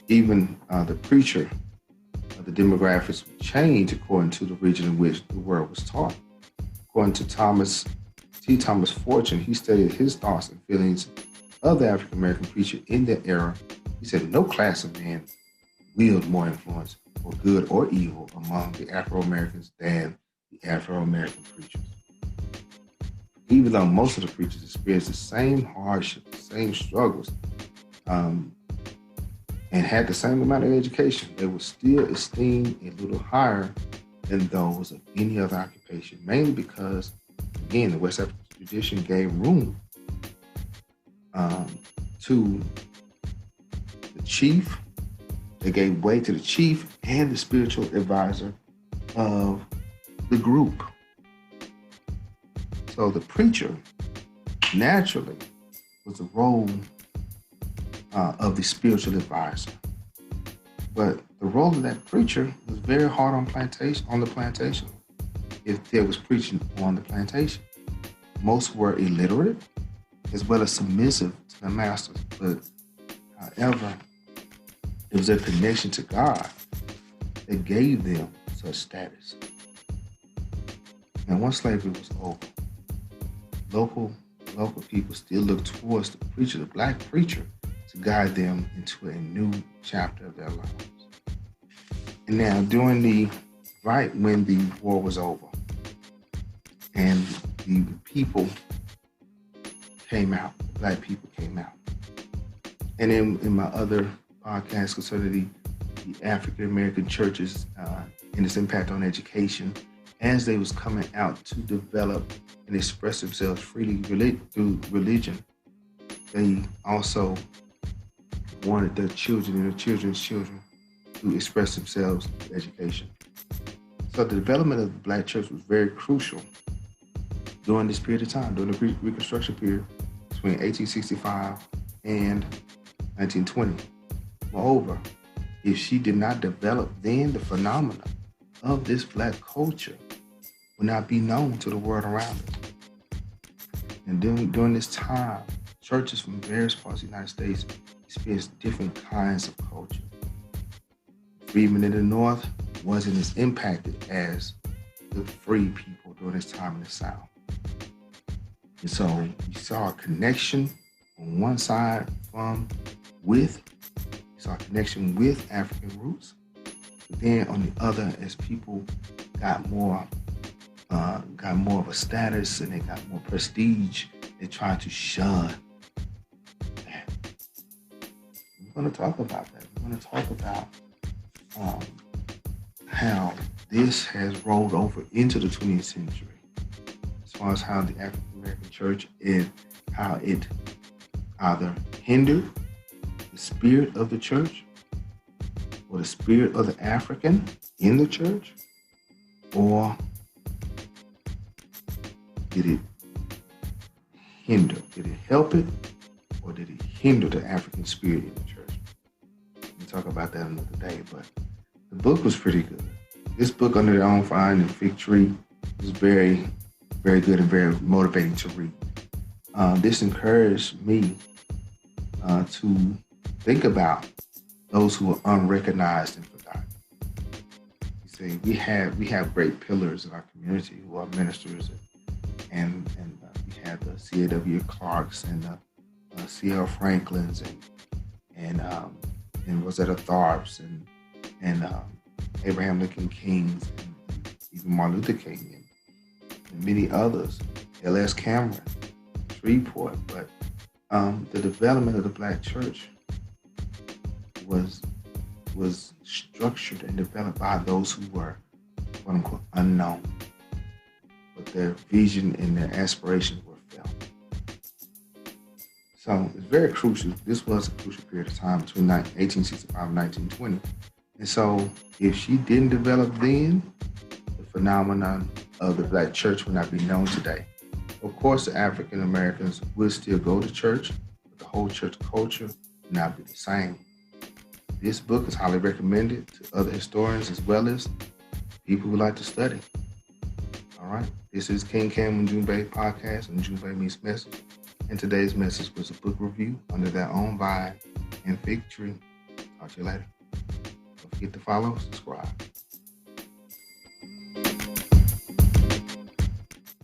Even the preacher, the demographics would change according to the region in which the word was taught. According to Thomas Fortune, he stated his thoughts and feelings of the African American preacher in that era. He said, no class of men wield more influence for good or evil among the Afro Americans than the Afro American preachers. Even though most of the preachers experienced the same hardship, the same struggles, and had the same amount of education, they were still esteemed a little higher than those of any other occupation, mainly because, again, the West African tradition gave room to the chief. They gave way to the chief and the spiritual advisor of the group. So the preacher naturally was the role of the spiritual advisor. But the role of that preacher was very hard on the plantation, if there was preaching on the plantation. Most were illiterate as well as submissive to their masters. But however, it was their connection to God that gave them such status. And once slavery was over, local people still looked towards the preacher, the black preacher, to guide them into a new chapter of their lives. And now, when the war was over, and the people came out, the black people came out. And in my other podcast concerning the African American churches and its impact on education, as they was coming out to develop and express themselves freely through religion, they also wanted their children and their children's children to express themselves through education. So the development of the black church was very crucial during this period of time, during the Reconstruction period between 1865 and 1920. Moreover, if she did not develop, then the phenomena of this black culture would not be known to the world around us. And during this time, churches from various parts of the United States experienced different kinds of culture. Freedmen in the North wasn't as impacted as the free people during this time in the South. And so you saw a connection on one side with African roots, but then on the other, as people got more of a status and they got more prestige, they tried to shun that. We're going to talk about that. We're going to talk about how this has rolled over into the 20th century, as far as how the African American church is, how it either hindered the spirit of the church or the spirit of the African in the church, or did it hinder? Did it help it, or did it hinder the African spirit in the church? We'll talk about that another day, but the book was pretty good. This book, Under Their Own Vine and Fig Tree, was very, very good and very motivating to read. This encouraged me to think about those who are unrecognized and forgotten. You see, we have great pillars in our community who are ministers, and we have the C.A.W. Clarks and the C.L. Franklins and Rosetta Tharpes and Abraham Lincoln Kings and even Martin Luther King and many others, L.S. Cameron, Shreveport. But the development of the black church was structured and developed by those who were, quote unquote, unknown, but their vision and their aspirations were felt. So it's very crucial. This was a crucial period of time between 1865 and 1920. And so if she didn't develop then, the phenomenon of the black church would not be known today. Of course, the African Americans would still go to church, but the whole church culture would not be the same. This book is highly recommended to other historians as well as people who like to study. All right. This is King Cam and June Bay podcast and June Bay Meets And today's message was a book review, Under Their Own Vine and Fig Tree. Talk to you later. Don't forget to follow, subscribe.